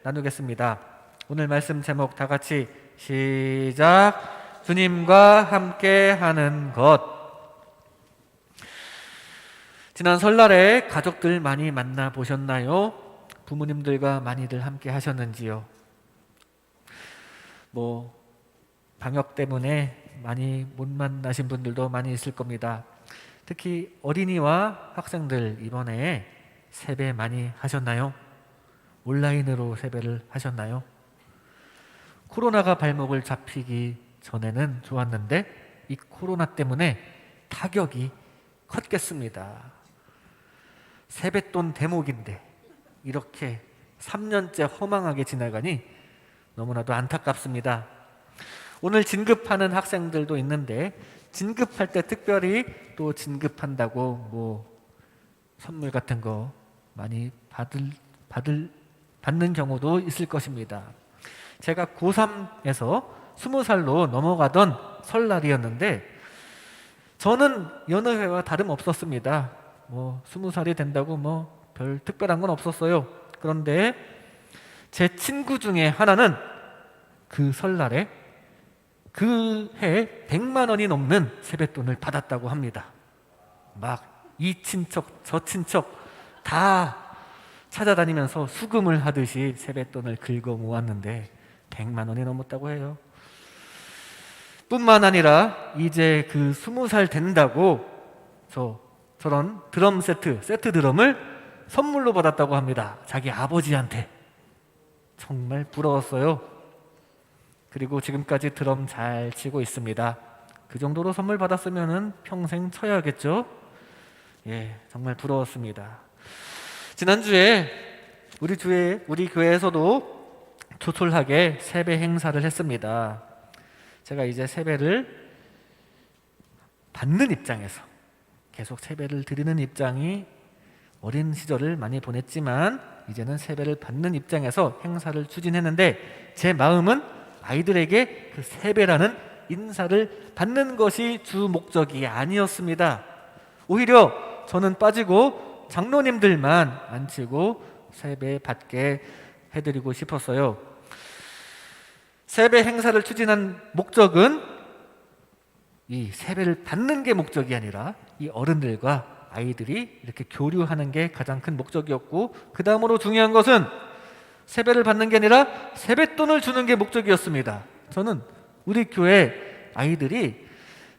나누겠습니다. 오늘 말씀 제목 다 같이 시작. 주님과 함께 하는 것. 지난 설날에 가족들 많이 만나 보셨나요? 부모님들과 많이들 함께 하셨는지요? 방역 때문에 많이 못 만나신 분들도 많이 있을 겁니다. 특히 어린이와 학생들 이번에 세배 많이 하셨나요? 온라인으로 세배를 하셨나요? 코로나가 발목을 잡히기 전에는 좋았는데 이 코로나 때문에 타격이 컸겠습니다. 세뱃돈 대목인데 이렇게 3년째 허망하게 지나가니 너무나도 안타깝습니다. 오늘 진급하는 학생들도 있는데 진급할 때 특별히 또 진급한다고 선물 같은 거 많이 받는 경우도 있을 것입니다. 제가 고3에서 20살로 넘어가던 설날이었는데 저는 여느 해와 다름없었습니다. 20살이 된다고 별 특별한 건 없었어요. 그런데 제 친구 중에 하나는 그 설날에 그 해 100만 원이 넘는 세뱃돈을 받았다고 합니다. 이 친척 저 친척 다 찾아다니면서 수금을 하듯이 세뱃돈을 긁어 모았는데 100만 원이 넘었다고 해요. 뿐만 아니라 이제 그 20살 된다고 저런 드럼 세트 드럼을 선물로 받았다고 합니다. 자기 아버지한테. 정말 부러웠어요. 그리고 지금까지 드럼 잘 치고 있습니다. 그 정도로 선물 받았으면 평생 쳐야겠죠? 정말 부러웠습니다. 지난주에 우리 교회에서도 조촐하게 세배 행사를 했습니다. 제가 이제 세배를 받는 입장에서 계속 세배를 드리는 입장이 어린 시절을 많이 보냈지만 이제는 세배를 받는 입장에서 행사를 추진했는데 제 마음은 아이들에게 그 세배라는 인사를 받는 것이 주 목적이 아니었습니다. 오히려 저는 빠지고 장로님들만 앉히고 세배 받게 해드리고 싶었어요. 세배 행사를 추진한 목적은 이 세배를 받는 게 목적이 아니라 이 어른들과 아이들이 이렇게 교류하는 게 가장 큰 목적이었고, 그 다음으로 중요한 것은 세배를 받는 게 아니라 세뱃돈을 주는 게 목적이었습니다. 저는 우리 교회 아이들이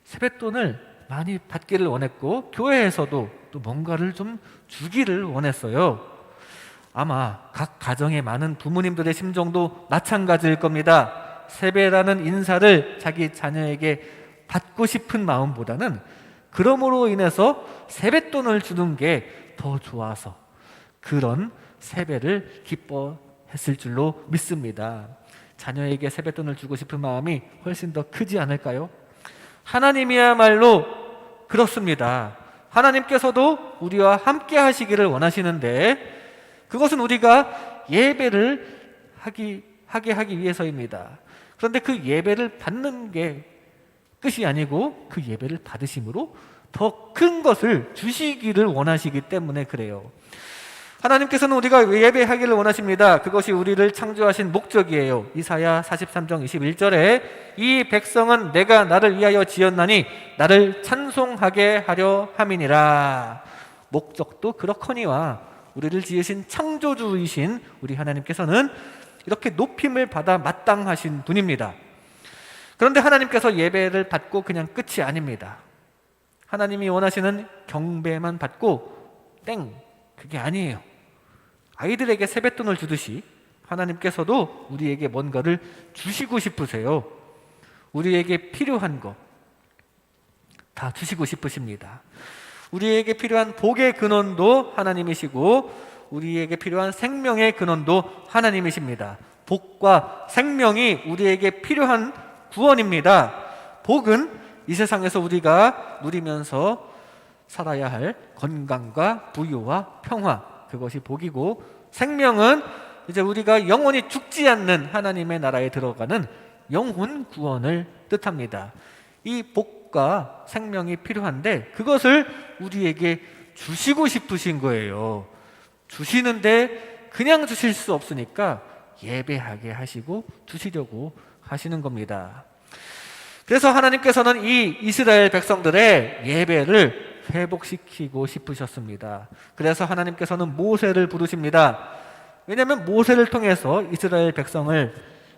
세뱃돈을 많이 받기를 원했고 교회에서도 또 뭔가를 좀 주기를 원했어요. 아마 각 가정의 많은 부모님들의 심정도 마찬가지일 겁니다. 세배라는 인사를 자기 자녀에게 받고 싶은 마음보다는 그럼으로 인해서 세뱃돈을 주는 게 더 좋아서 그런 세배를 기뻐했을 줄로 믿습니다. 자녀에게 세뱃돈을 주고 싶은 마음이 훨씬 더 크지 않을까요? 하나님이야말로 그렇습니다. 하나님께서도 우리와 함께 하시기를 원하시는데 그것은 우리가 예배를 하게 하기 위해서입니다. 그런데 그 예배를 받는 게 끝이 아니고 그 예배를 받으심으로 더 큰 것을 주시기를 원하시기 때문에 그래요. 하나님께서는 우리가 예배하기를 원하십니다. 그것이 우리를 창조하신 목적이에요. 이사야 43장 21절에 이 백성은 내가 나를 위하여 지었나니 나를 찬송하게 하려 함이니라. 목적도 그렇거니와 우리를 지으신 창조주이신 우리 하나님께서는 이렇게 높임을 받아 마땅하신 분입니다. 그런데 하나님께서 예배를 받고 그냥 끝이 아닙니다. 하나님이 원하시는 경배만 받고 그게 아니에요. 아이들에게 세뱃돈을 주듯이 하나님께서도 우리에게 뭔가를 주시고 싶으세요. 우리에게 필요한 거 다 주시고 싶으십니다. 우리에게 필요한 복의 근원도 하나님이시고 우리에게 필요한 생명의 근원도 하나님이십니다. 복과 생명이 우리에게 필요한 구원입니다. 복은 이 세상에서 우리가 누리면서 살아야 할 건강과 부유와 평화, 그것이 복이고, 생명은 이제 우리가 영원히 죽지 않는 하나님의 나라에 들어가는 영혼 구원을 뜻합니다. 이 복과 생명이 필요한데 그것을 우리에게 주시고 싶으신 거예요. 주시는데 그냥 주실 수 없으니까 예배하게 하시고 주시려고 하시는 겁니다. 그래서 하나님께서는 이 이스라엘 백성들의 예배를 회복시키고 싶으셨습니다. 그래서 하나님께서는 모세를 부르십니다. 왜냐하면 모세를 통해서 이스라엘 백성을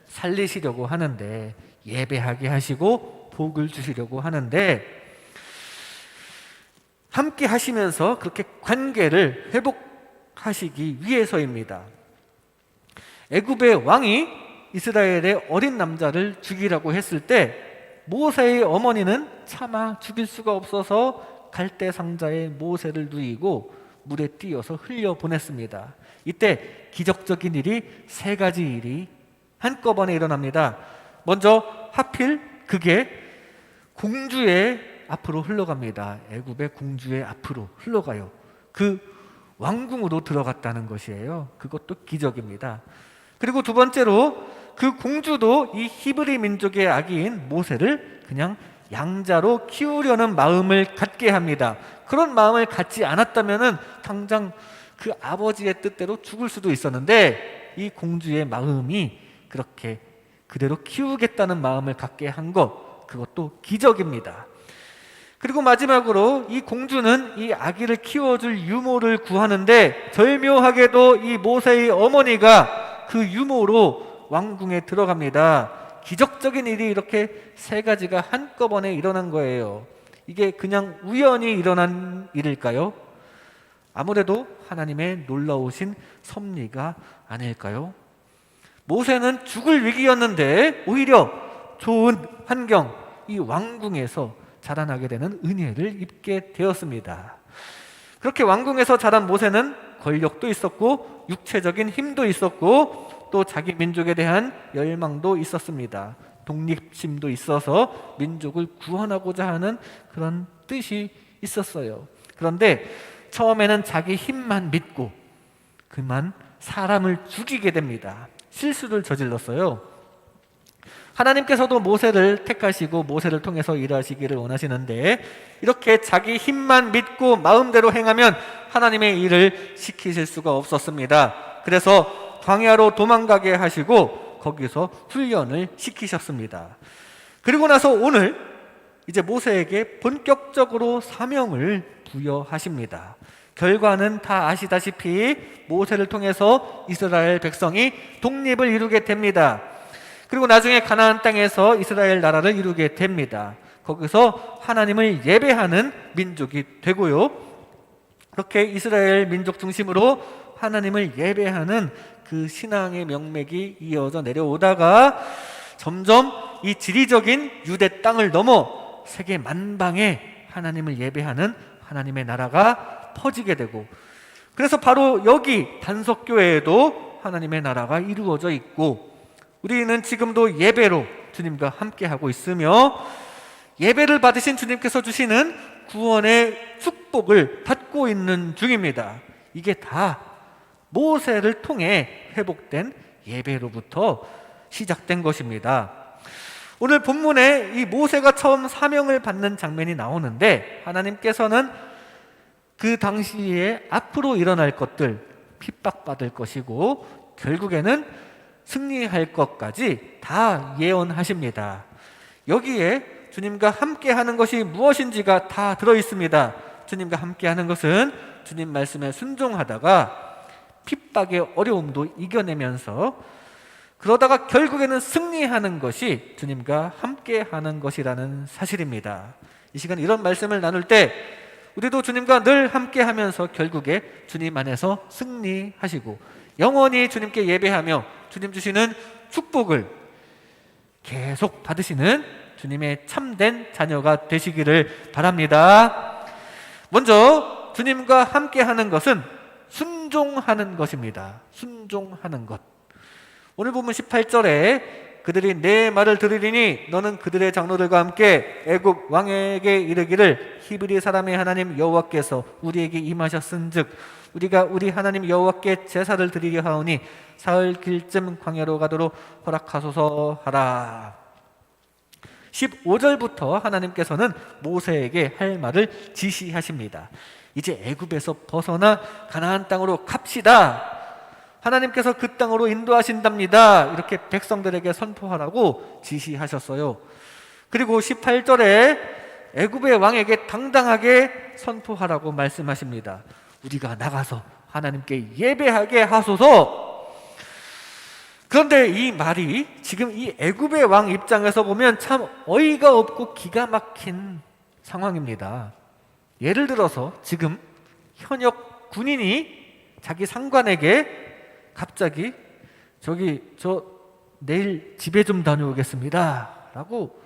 살리시려고 하는데, 예배하게 하시고 복을 주시려고 하는데, 함께 하시면서 그렇게 관계를 회복하시기 위해서입니다. 애굽의 왕이 이스라엘의 어린 남자를 죽이라고 했을 때 모세의 어머니는 차마 죽일 수가 없어서 갈대 상자에 모세를 누이고 물에 띄어서 흘려보냈습니다. 이때 기적적인 일이 세 가지 일이 한꺼번에 일어납니다. 먼저 하필 그게 공주의 앞으로 흘러갑니다. 애굽의 공주의 앞으로 흘러가요. 그 왕궁으로 들어갔다는 것이에요. 그것도 기적입니다. 그리고 두 번째로 그 공주도 이 히브리 민족의 아기인 모세를 그냥 양자로 키우려는 마음을 갖게 합니다. 그런 마음을 갖지 않았다면은 당장 그 아버지의 뜻대로 죽을 수도 있었는데, 이 공주의 마음이 그렇게 그대로 키우겠다는 마음을 갖게 한 것, 그것도 기적입니다. 그리고 마지막으로 이 공주는 이 아기를 키워줄 유모를 구하는데, 절묘하게도 이 모세의 어머니가 그 유모로 왕궁에 들어갑니다. 기적적인 일이 이렇게 세 가지가 한꺼번에 일어난 거예요. 이게 그냥 우연히 일어난 일일까요? 아무래도 하나님의 놀라우신 섭리가 아닐까요? 모세는 죽을 위기였는데 오히려 좋은 환경, 이 왕궁에서 자라나게 되는 은혜를 입게 되었습니다. 그렇게 왕궁에서 자란 모세는 권력도 있었고 육체적인 힘도 있었고 또 자기 민족에 대한 열망도 있었습니다. 독립심도 있어서 민족을 구원하고자 하는 그런 뜻이 있었어요. 그런데 처음에는 자기 힘만 믿고 그만 사람을 죽이게 됩니다. 실수를 저질렀어요. 하나님께서도 모세를 택하시고 모세를 통해서 일하시기를 원하시는데, 이렇게 자기 힘만 믿고 마음대로 행하면 하나님의 일을 시키실 수가 없었습니다. 그래서 광야로 도망가게 하시고 거기서 훈련을 시키셨습니다. 그리고 나서 오늘 이제 모세에게 본격적으로 사명을 부여하십니다. 결과는 다 아시다시피 모세를 통해서 이스라엘 백성이 독립을 이루게 됩니다. 그리고 나중에 가나안 땅에서 이스라엘 나라를 이루게 됩니다. 거기서 하나님을 예배하는 민족이 되고요. 그렇게 이스라엘 민족 중심으로 하나님을 예배하는 그 신앙의 명맥이 이어져 내려오다가 점점 이 지리적인 유대 땅을 넘어 세계 만방에 하나님을 예배하는 하나님의 나라가 퍼지게 되고, 그래서 바로 여기 단석교회에도 하나님의 나라가 이루어져 있고, 우리는 지금도 예배로 주님과 함께하고 있으며 예배를 받으신 주님께서 주시는 구원의 축복을 받고 있는 중입니다. 이게 다 모세를 통해 회복된 예배로부터 시작된 것입니다. 오늘 본문에 이 모세가 처음 사명을 받는 장면이 나오는데, 하나님께서는 그 당시에 앞으로 일어날 것들, 핍박받을 것이고 결국에는 승리할 것까지 다 예언하십니다. 여기에 주님과 함께하는 것이 무엇인지가 다 들어있습니다. 주님과 함께하는 것은 주님 말씀에 순종하다가 핍박의 어려움도 이겨내면서 그러다가 결국에는 승리하는 것이 주님과 함께하는 것이라는 사실입니다. 이 시간 이런 말씀을 나눌 때 우리도 주님과 늘 함께하면서 결국에 주님 안에서 승리하시고 영원히 주님께 예배하며 주님 주시는 축복을 계속 받으시는 주님의 참된 자녀가 되시기를 바랍니다. 먼저 주님과 함께하는 것은 순종하는 것입니다. 순종하는 것. 오늘 보면 18절에 그들이 내 말을 들으리니 너는 그들의 장로들과 함께 애굽 왕에게 이르기를 히브리 사람의 하나님 여호와께서 우리에게 임하셨은즉 우리가 우리 하나님 여호와께 제사를 드리려 하오니 사흘 길쯤 광야로 가도록 허락하소서 하라. 15절부터 하나님께서는 모세에게 할 말을 지시하십니다. 이제 애굽에서 벗어나 가나안 땅으로 갑시다. 하나님께서 그 땅으로 인도하신답니다. 이렇게 백성들에게 선포하라고 지시하셨어요. 그리고 18절에 애굽의 왕에게 당당하게 선포하라고 말씀하십니다. 우리가 나가서 하나님께 예배하게 하소서. 그런데 이 말이 지금 이 애굽의 왕 입장에서 보면 참 어이가 없고 기가 막힌 상황입니다. 예를 들어서 지금 현역 군인이 자기 상관에게 갑자기 저 내일 집에 좀 다녀오겠습니다 라고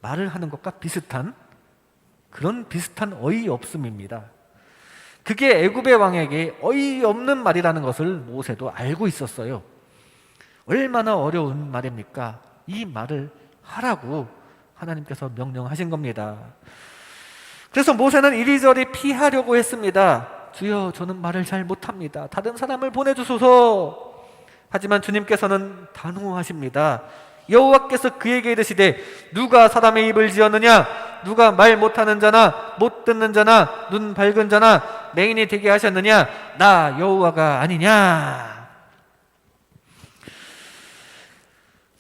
말을 하는 것과 비슷한 그런 비슷한 어이없음입니다. 그게 애굽의 왕에게 어이없는 말이라는 것을 모세도 알고 있었어요. 얼마나 어려운 말입니까? 이 말을 하라고 하나님께서 명령하신 겁니다. 그래서 모세는 이리저리 피하려고 했습니다. 주여, 저는 말을 잘 못합니다. 다른 사람을 보내주소서. 하지만 주님께서는 단호하십니다. 여호와께서 그에게 이르시되 누가 사람의 입을 지었느냐? 누가 말 못하는 자나 못 듣는 자나 눈 밝은 자나 맹인이 되게 하셨느냐? 나 여호와가 아니냐?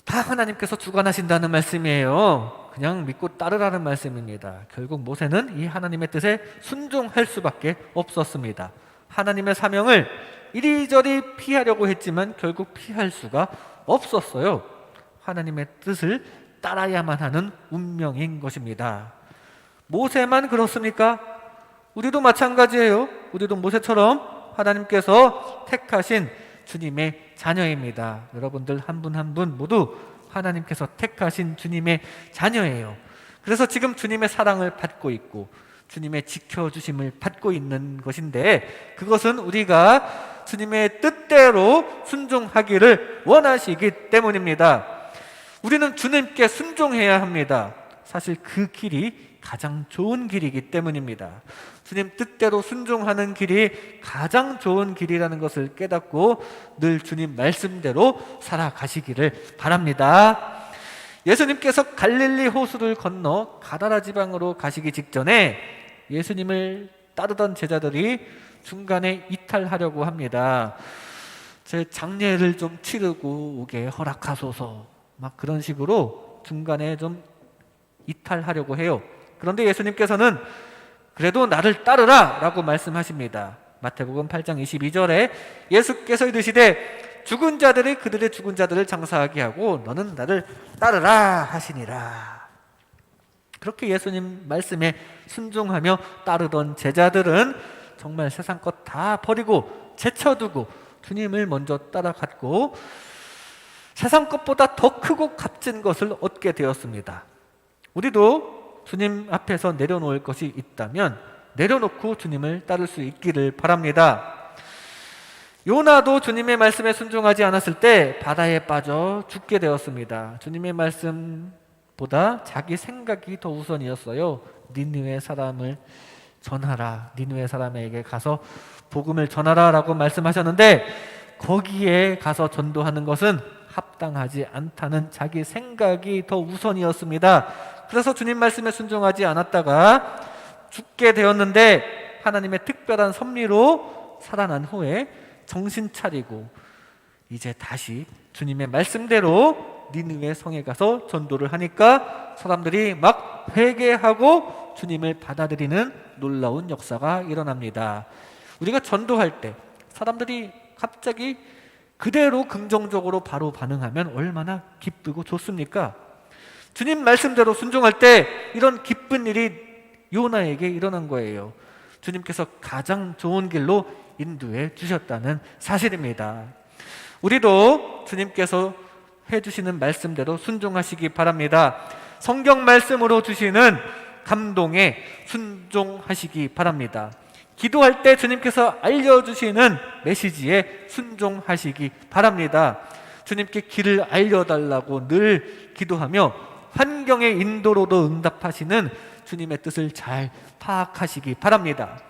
다 하나님께서 주관하신다는 말씀이에요. 그냥 믿고 따르라는 말씀입니다. 결국 모세는 이 하나님의 뜻에 순종할 수밖에 없었습니다. 하나님의 사명을 이리저리 피하려고 했지만 결국 피할 수가 없었어요. 하나님의 뜻을 따라야만 하는 운명인 것입니다. 모세만 그렇습니까? 우리도 마찬가지예요. 우리도 모세처럼 하나님께서 택하신 주님의 자녀입니다. 여러분들 한 분 한 분 모두 하나님께서 택하신 주님의 자녀예요. 그래서 지금 주님의 사랑을 받고 있고 주님의 지켜주심을 받고 있는 것인데, 그것은 우리가 주님의 뜻대로 순종하기를 원하시기 때문입니다. 우리는 주님께 순종해야 합니다. 사실 그 길이 가장 좋은 길이기 때문입니다. 주님 뜻대로 순종하는 길이 가장 좋은 길이라는 것을 깨닫고 늘 주님 말씀대로 살아가시기를 바랍니다. 예수님께서 갈릴리 호수를 건너 가다라 지방으로 가시기 직전에 예수님을 따르던 제자들이 중간에 이탈하려고 합니다. 제 장례를 좀 치르고 오게 허락하소서, 막 그런 식으로 중간에 좀 이탈하려고 해요. 그런데 예수님께서는 그래도 나를 따르라 라고 말씀하십니다. 마태복음 8장 22절에 예수께서 이르시되 죽은 자들이 그들의 죽은 자들을 장사하게 하고 너는 나를 따르라 하시니라. 그렇게 예수님 말씀에 순종하며 따르던 제자들은 정말 세상 것 다 버리고 제쳐두고 주님을 먼저 따라갔고 세상 것보다 더 크고 값진 것을 얻게 되었습니다. 우리도 주님 앞에서 내려놓을 것이 있다면 내려놓고 주님을 따를 수 있기를 바랍니다. 요나도 주님의 말씀에 순종하지 않았을 때 바다에 빠져 죽게 되었습니다. 주님의 말씀보다 자기 생각이 더 우선이었어요. 니느웨 사람을 전하라, 니느웨 사람에게 가서 복음을 전하라 라고 말씀하셨는데 거기에 가서 전도하는 것은 합당하지 않다는 자기 생각이 더 우선이었습니다. 그래서 주님 말씀에 순종하지 않았다가 죽게 되었는데 하나님의 특별한 섭리로 살아난 후에 정신 차리고 이제 다시 주님의 말씀대로 니느웨 성에 가서 전도를 하니까 사람들이 막 회개하고 주님을 받아들이는 놀라운 역사가 일어납니다. 우리가 전도할 때 사람들이 갑자기 그대로 긍정적으로 바로 반응하면 얼마나 기쁘고 좋습니까? 주님 말씀대로 순종할 때 이런 기쁜 일이 요나에게 일어난 거예요. 주님께서 가장 좋은 길로 인도해 주셨다는 사실입니다. 우리도 주님께서 해주시는 말씀대로 순종하시기 바랍니다. 성경 말씀으로 주시는 감동에 순종하시기 바랍니다. 기도할 때 주님께서 알려주시는 메시지에 순종하시기 바랍니다. 주님께 길을 알려달라고 늘 기도하며 환경의 인도로도 응답하시는 주님의 뜻을 잘 파악하시기 바랍니다.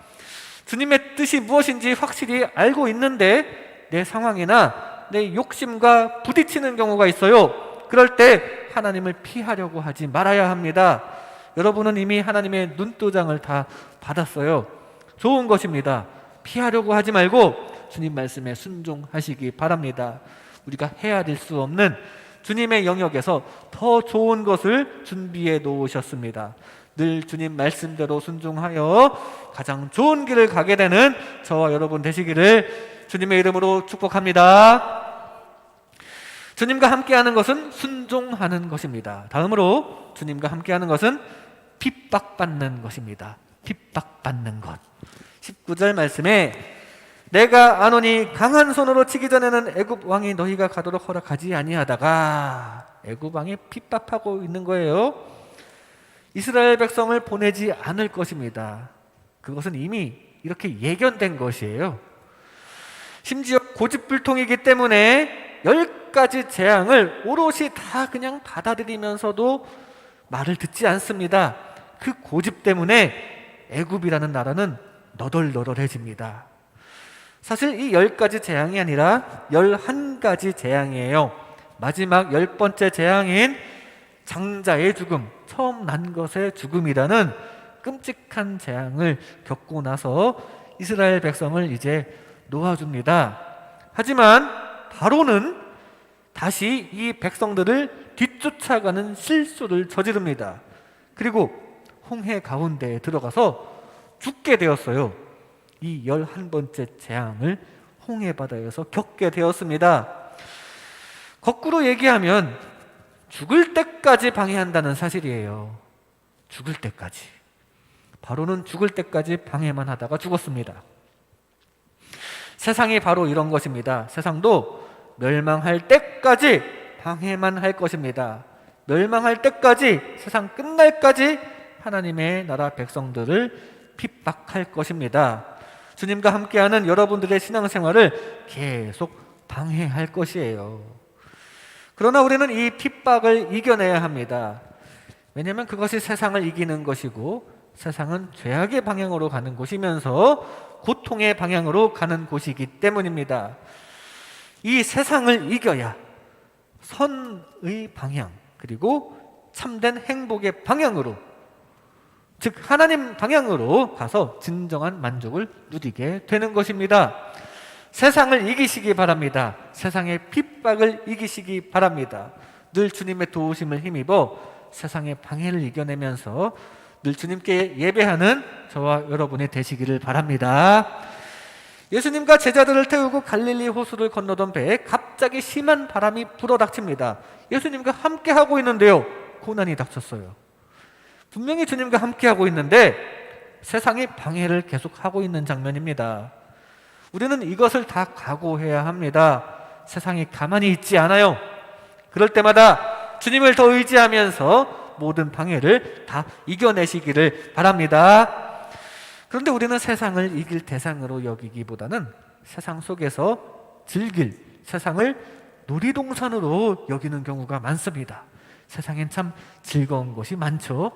주님의 뜻이 무엇인지 확실히 알고 있는데 내 상황이나 내 욕심과 부딪히는 경우가 있어요. 그럴 때 하나님을 피하려고 하지 말아야 합니다. 여러분은 이미 하나님의 눈도장을 다 받았어요. 좋은 것입니다. 피하려고 하지 말고 주님 말씀에 순종하시기 바랍니다. 우리가 헤아릴 수 없는 주님의 영역에서 더 좋은 것을 준비해 놓으셨습니다. 늘 주님 말씀대로 순종하여 가장 좋은 길을 가게 되는 저와 여러분 되시기를 주님의 이름으로 축복합니다. 주님과 함께하는 것은 순종하는 것입니다. 다음으로 주님과 함께하는 것은 핍박받는 것입니다. 핍박받는 것. 19절 말씀에 내가 아노니 강한 손으로 치기 전에는 애굽 왕이 너희가 가도록 허락하지 아니하다가 애굽 왕이 핍박하고 있는 거예요. 이스라엘 백성을 보내지 않을 것입니다. 그것은 이미 이렇게 예견된 것이에요. 심지어 고집불통이기 때문에 10가지 재앙을 오롯이 다 그냥 받아들이면서도 말을 듣지 않습니다. 그 고집 때문에 애굽이라는 나라는 너덜너덜해집니다. 사실 이 10가지 재앙이 아니라 11가지 재앙이에요. 마지막 10번째 재앙인 장자의 죽음, 처음 난 것의 죽음이라는 끔찍한 재앙을 겪고 나서 이스라엘 백성을 이제 놓아줍니다. 하지만 바로는 다시 이 백성들을 뒤쫓아가는 실수를 저지릅니다. 그리고 홍해 가운데에 들어가서 죽게 되었어요. 이 11번째 재앙을 홍해 바다에서 겪게 되었습니다. 거꾸로 얘기하면 죽을 때까지 방해한다는 사실이에요. 죽을 때까지. 바로는 죽을 때까지 방해만 하다가 죽었습니다. 세상이 바로 이런 것입니다. 세상도 멸망할 때까지 방해만 할 것입니다. 멸망할 때까지, 세상 끝날까지 하나님의 나라 백성들을 핍박할 것입니다. 주님과 함께하는 여러분들의 신앙생활을 계속 방해할 것이에요. 그러나 우리는 이 핍박을 이겨내야 합니다. 왜냐하면 그것이 세상을 이기는 것이고 세상은 죄악의 방향으로 가는 곳이면서 고통의 방향으로 가는 곳이기 때문입니다. 이 세상을 이겨야 선의 방향, 그리고 참된 행복의 방향으로, 즉 하나님 방향으로 가서 진정한 만족을 누리게 되는 것입니다. 세상을 이기시기 바랍니다. 세상의 핍박을 이기시기 바랍니다. 늘 주님의 도우심을 힘입어 세상의 방해를 이겨내면서 늘 주님께 예배하는 저와 여러분이 되시기를 바랍니다. 예수님과 제자들을 태우고 갈릴리 호수를 건너던 배에 갑자기 심한 바람이 불어닥칩니다. 예수님과 함께하고 있는데요, 고난이 닥쳤어요. 분명히 주님과 함께하고 있는데 세상이 방해를 계속하고 있는 장면입니다. 우리는 이것을 다 각오해야 합니다. 세상이 가만히 있지 않아요. 그럴 때마다 주님을 더 의지하면서 모든 방해를 다 이겨내시기를 바랍니다. 그런데 우리는 세상을 이길 대상으로 여기기보다는 세상 속에서 즐길, 세상을 놀이동산으로 여기는 경우가 많습니다. 세상엔 참 즐거운 것이 많죠.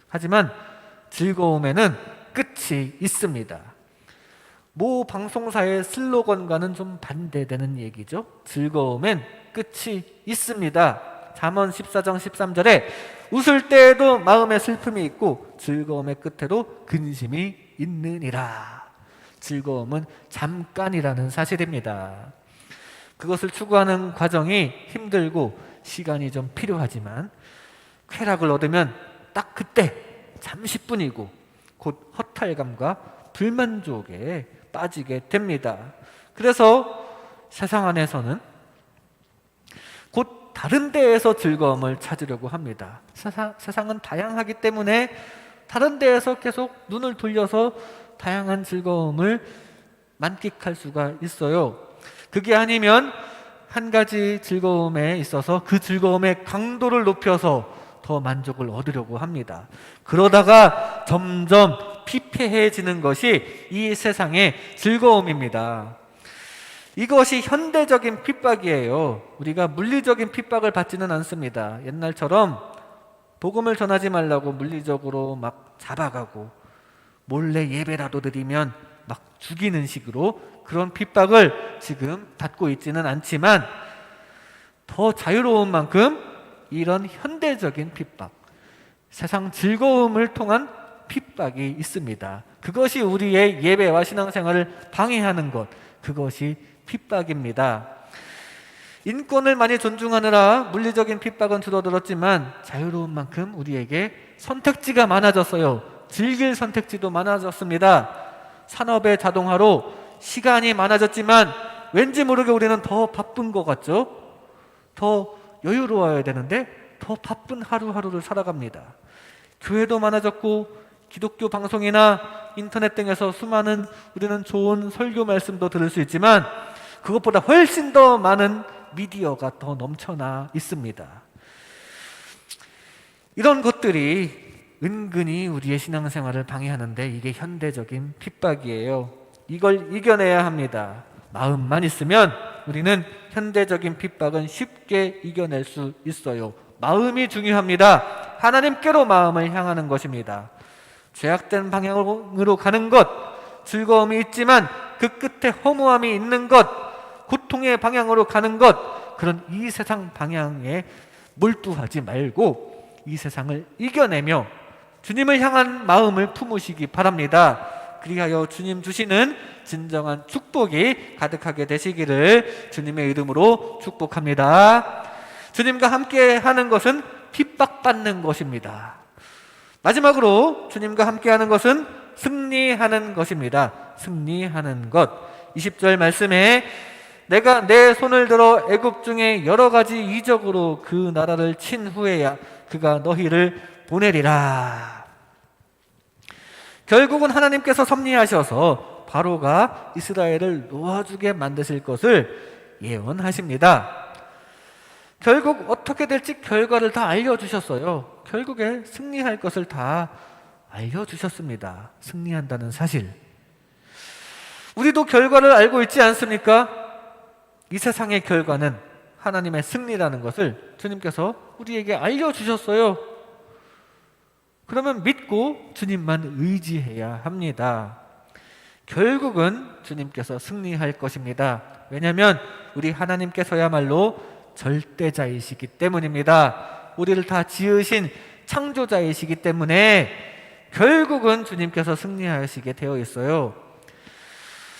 하지만 즐거움에는 끝이 있습니다. 모 방송사의 슬로건과는 좀 반대되는 얘기죠. 즐거움엔 끝이 있습니다. 잠언 14장 13절에 웃을 때에도 마음에 슬픔이 있고 즐거움의 끝에도 근심이 있느니라. 즐거움은 잠깐이라는 사실입니다. 그것을 추구하는 과정이 힘들고 시간이 좀 필요하지만 쾌락을 얻으면 딱 그때 잠시뿐이고 곧 허탈감과 불만족에 빠지게 됩니다. 그래서 세상 안에서는 곧 다른 데에서 즐거움을 찾으려고 합니다. 세상은 다양하기 때문에 다른 데에서 계속 눈을 돌려서 다양한 즐거움을 만끽할 수가 있어요. 그게 아니면 한 가지 즐거움에 있어서 그 즐거움의 강도를 높여서 더 만족을 얻으려고 합니다. 그러다가 점점 피폐해지는 것이 이 세상의 즐거움입니다. 이것이 현대적인 핍박이에요. 우리가 물리적인 핍박을 받지는 않습니다. 옛날처럼 복음을 전하지 말라고 물리적으로 막 잡아가고 몰래 예배라도 드리면 막 죽이는 식으로 그런 핍박을 지금 받고 있지는 않지만 더 자유로운 만큼 이런 현대적인 핍박, 세상 즐거움을 통한 핍박이 있습니다. 그것이 우리의 예배와 신앙생활을 방해하는 것, 그것이 핍박입니다. 인권을 많이 존중하느라 물리적인 핍박은 줄어들었지만 자유로운 만큼 우리에게 선택지가 많아졌어요. 즐길 선택지도 많아졌습니다. 산업의 자동화로 시간이 많아졌지만 왠지 모르게 우리는 더 바쁜 것 같죠? 더 여유로워야 되는데 더 바쁜 하루하루를 살아갑니다. 교회도 많아졌고 기독교 방송이나 인터넷 등에서 수많은 우리는 좋은 설교 말씀도 들을 수 있지만 그것보다 훨씬 더 많은 미디어가 더 넘쳐나 있습니다. 이런 것들이 은근히 우리의 신앙생활을 방해하는데 이게 현대적인 핍박이에요. 이걸 이겨내야 합니다. 마음만 있으면 우리는 현대적인 핍박은 쉽게 이겨낼 수 있어요. 마음이 중요합니다. 하나님께로 마음을 향하는 것입니다. 죄악된 방향으로 가는 것, 즐거움이 있지만 그 끝에 허무함이 있는 것, 고통의 방향으로 가는 것, 그런 이 세상 방향에 몰두하지 말고 이 세상을 이겨내며 주님을 향한 마음을 품으시기 바랍니다. 그리하여 주님 주시는 진정한 축복이 가득하게 되시기를 주님의 이름으로 축복합니다. 주님과 함께 하는 것은 핍박받는 것입니다. 마지막으로 주님과 함께 하는 것은 승리하는 것입니다. 승리하는 것. 20절 말씀에 내가 내 손을 들어 애굽 중에 여러 가지 이적으로 그 나라를 친 후에야 그가 너희를 보내리라. 결국은 하나님께서 섭리하셔서 바로가 이스라엘을 놓아주게 만드실 것을 예언하십니다. 결국 어떻게 될지 결과를 다 알려주셨어요. 결국에 승리할 것을 다 알려주셨습니다. 승리한다는 사실. 우리도 결과를 알고 있지 않습니까? 이 세상의 결과는 하나님의 승리라는 것을 주님께서 우리에게 알려주셨어요. 그러면 믿고 주님만 의지해야 합니다. 결국은 주님께서 승리할 것입니다. 왜냐하면 우리 하나님께서야말로 절대자이시기 때문입니다. 우리를 다 지으신 창조자이시기 때문에 결국은 주님께서 승리하시게 되어 있어요.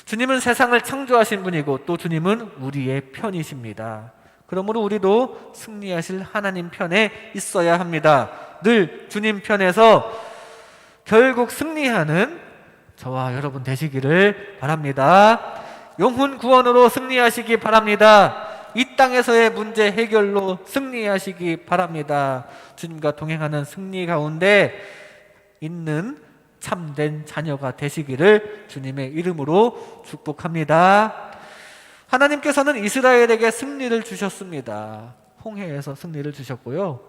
주님은 세상을 창조하신 분이고 또 주님은 우리의 편이십니다. 그러므로 우리도 승리하실 하나님 편에 있어야 합니다. 늘 주님 편에서 결국 승리하는 저와 여러분 되시기를 바랍니다. 영혼 구원으로 승리하시기 바랍니다. 이 땅에서의 문제 해결로 승리하시기 바랍니다. 주님과 동행하는 승리 가운데 있는 참된 자녀가 되시기를 주님의 이름으로 축복합니다. 하나님께서는 이스라엘에게 승리를 주셨습니다. 홍해에서 승리를 주셨고요.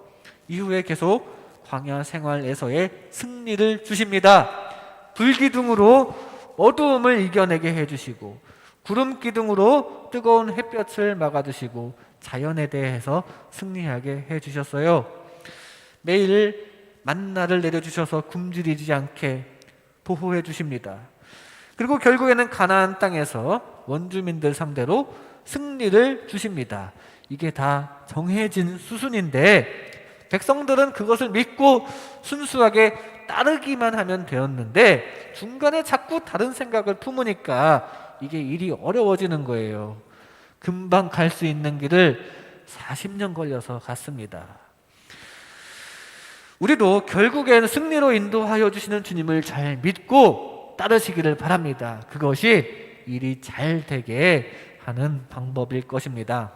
이후에 계속 광야 생활에서의 승리를 주십니다. 불기둥으로 어두움을 이겨내게 해주시고 구름 기둥으로 뜨거운 햇볕을 막아주시고 자연에 대해서 승리하게 해주셨어요. 매일 만나를 내려주셔서 굶주리지 않게 보호해 주십니다. 그리고 결국에는 가나안 땅에서 원주민들 상대로 승리를 주십니다. 이게 다 정해진 수순인데 백성들은 그것을 믿고 순수하게 따르기만 하면 되었는데 중간에 자꾸 다른 생각을 품으니까 이게 일이 어려워지는 거예요. 금방 갈 수 있는 길을 40년 걸려서 갔습니다. 우리도 결국엔 승리로 인도하여 주시는 주님을 잘 믿고 따르시기를 바랍니다. 그것이 일이 잘 되게 하는 방법일 것입니다.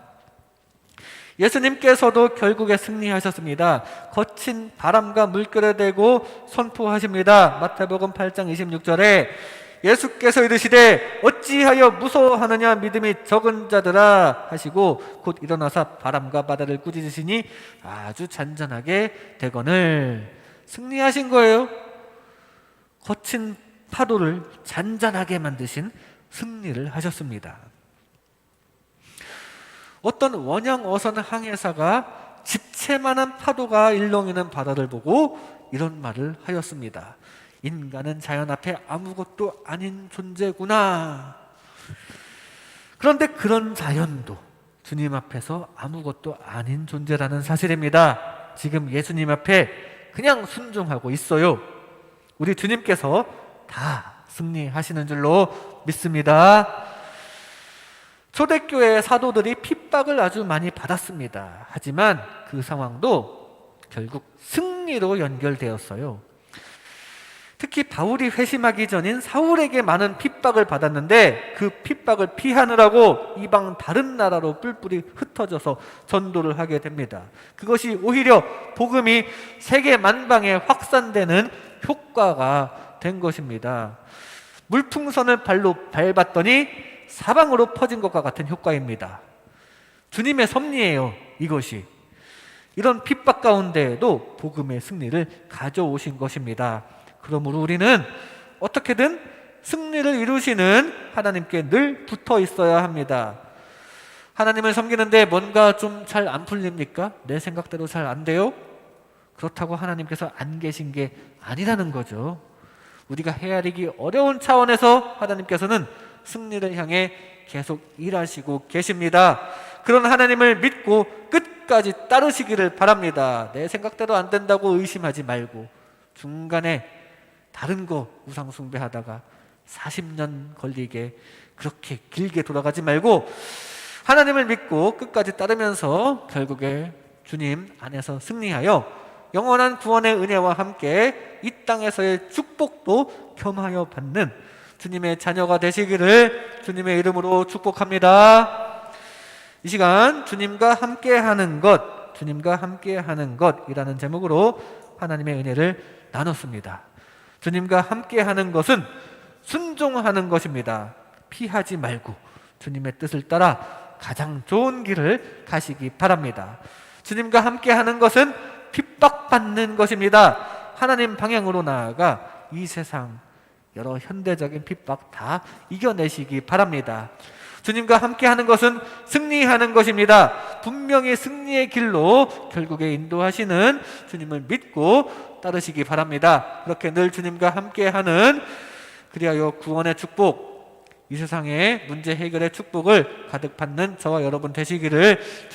예수님께서도 결국에 승리하셨습니다. 거친 바람과 물결에 대고 선포하십니다. 마태복음 8장 26절에 예수께서 이르시되 어찌하여 무서워하느냐 믿음이 적은 자들아 하시고 곧 일어나사 바람과 바다를 꾸짖으시니 아주 잔잔하게 되거늘. 승리하신 거예요. 거친 파도를 잔잔하게 만드신 승리를 하셨습니다. 어떤 원양어선 항해사가 집채만한 파도가 일렁이는 바다를 보고 이런 말을 하였습니다. 인간은 자연 앞에 아무것도 아닌 존재구나. 그런데 그런 자연도 주님 앞에서 아무것도 아닌 존재라는 사실입니다. 지금 예수님 앞에 그냥 순종하고 있어요. 우리 주님께서 다 승리하시는 줄로 믿습니다. 초대교회 사도들이 핍박을 아주 많이 받았습니다. 하지만 그 상황도 결국 승리로 연결되었어요. 특히 바울이 회심하기 전인 사울에게 많은 핍박을 받았는데 그 핍박을 피하느라고 이방 다른 나라로 뿔뿔이 흩어져서 전도를 하게 됩니다. 그것이 오히려 복음이 세계 만방에 확산되는 효과가 된 것입니다. 물풍선을 발로 밟았더니 사방으로 퍼진 것과 같은 효과입니다. 주님의 섭리예요, 이것이. 이런 핍박 가운데에도 복음의 승리를 가져오신 것입니다. 그러므로 우리는 어떻게든 승리를 이루시는 하나님께 늘 붙어 있어야 합니다. 하나님을 섬기는데 뭔가 좀 잘 안 풀립니까? 내 생각대로 잘 안 돼요? 그렇다고 하나님께서 안 계신 게 아니라는 거죠. 우리가 헤아리기 어려운 차원에서 하나님께서는 승리를 향해 계속 일하시고 계십니다. 그런 하나님을 믿고 끝까지 따르시기를 바랍니다. 내 생각대로 안 된다고 의심하지 말고 중간에 다른 거 우상 숭배하다가 40년 걸리게 그렇게 길게 돌아가지 말고 하나님을 믿고 끝까지 따르면서 결국에 주님 안에서 승리하여 영원한 구원의 은혜와 함께 이 땅에서의 축복도 겸하여 받는 주님의 자녀가 되시기를 주님의 이름으로 축복합니다. 이 시간 주님과 함께하는 것, 주님과 함께하는 것이라는 제목으로 하나님의 은혜를 나눴습니다. 주님과 함께하는 것은 순종하는 것입니다. 피하지 말고 주님의 뜻을 따라 가장 좋은 길을 가시기 바랍니다. 주님과 함께하는 것은 핍박받는 것입니다. 하나님 방향으로 나아가 이 세상 여러 현대적인 핍박 다 이겨내시기 바랍니다. 주님과 함께하는 것은 승리하는 것입니다. 분명히 승리의 길로 결국에 인도하시는 주님을 믿고 따르시기 바랍니다. 그렇게 늘 주님과 함께하는 그리하여 구원의 축복, 이 세상의 문제 해결의 축복을 가득 받는 저와 여러분 되시기를 주님